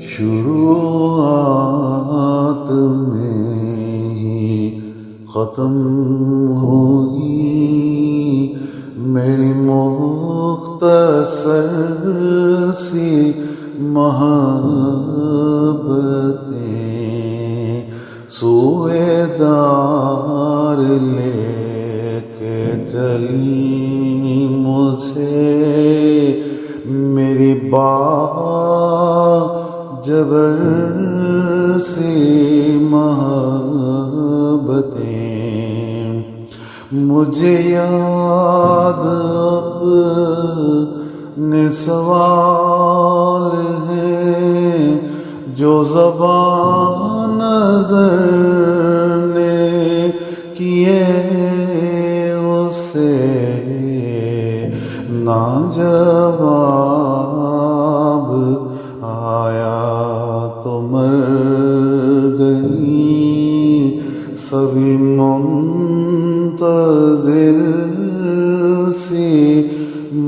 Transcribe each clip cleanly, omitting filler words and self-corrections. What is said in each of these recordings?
شروعات میں ہی ختم ہوئی میری مختصر سی محبتیں، سوئے دار لے کے چلی مجھے میری جبر سی محبتیں، مجھے یاد اپنے سوال ہیں جو زبان نظر نے کیے، اسے نہ جواب آیا تو مر گئی سبھی منتظر سی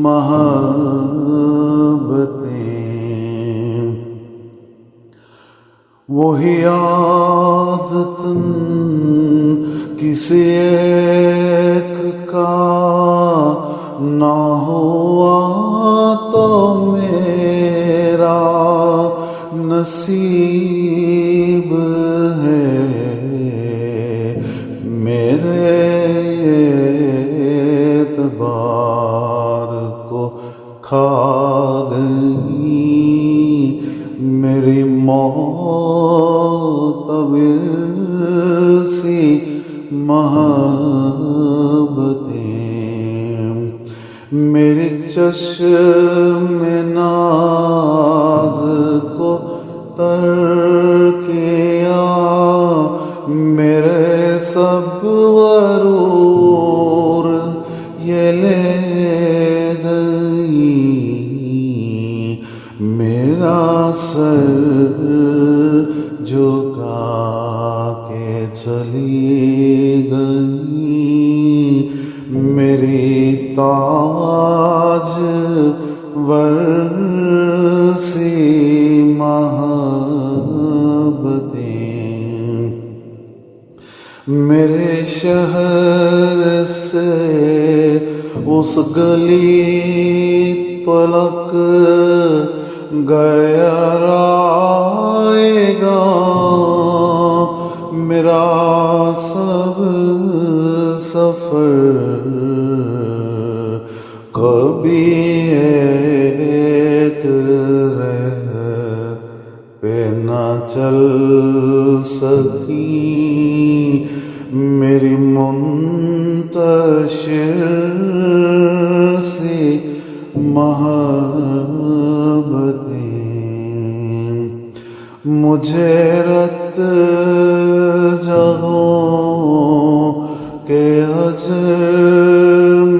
محبتیں، وہی عادت کسی ایک کا نہ ہوا تو میرا نصیب ہے، میرے اعتبار کو کھا گئی میری معتبر سی محبتیں، میری چشم ناز کو تر کیا میرے سب غرور یہ لے گئی، میرا سر جھکا کے چلی گئی میری تاج ورسی محبتیں، میرے شہر سے اس گلی تلک گیا رائے گا میرا سب سفر، کبھی ایک رہ پہ نہ چل سکی میری منتشر سی محبتیں، مجھے رت جگہوں کے حجر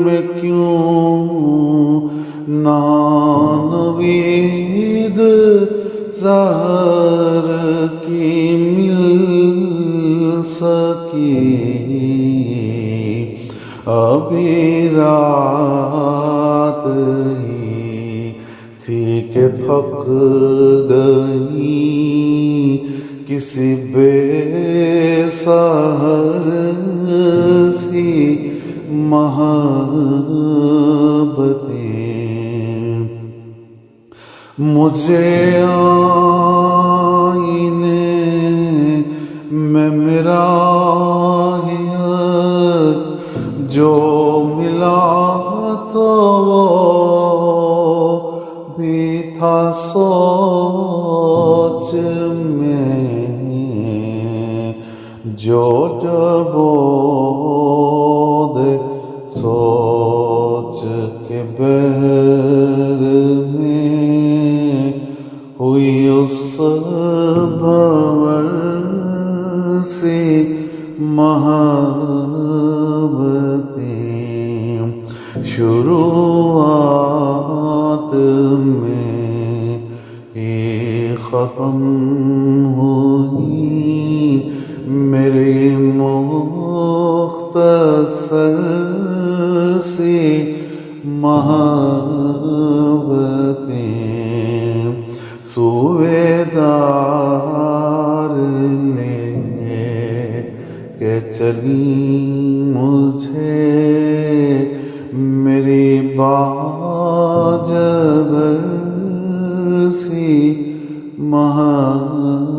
میں کیوں نہ نوید زہر کی مل سکی، ابھی رات ہی تھی کہ تھک گئی کسی بے سحر سی محبتیں، مجھے آئینے میں مراحت جو ملا تو وہ بھی تھا سوچ میں جو ڈبو دے سوچ کے بحر میں ہوئی اس بھور سی محبتیں، شروعات میں ہی ختم ہوئی میری مختصر سی محبتیں، سویدار لے کے چلی مجھے میری باجبر سی محبت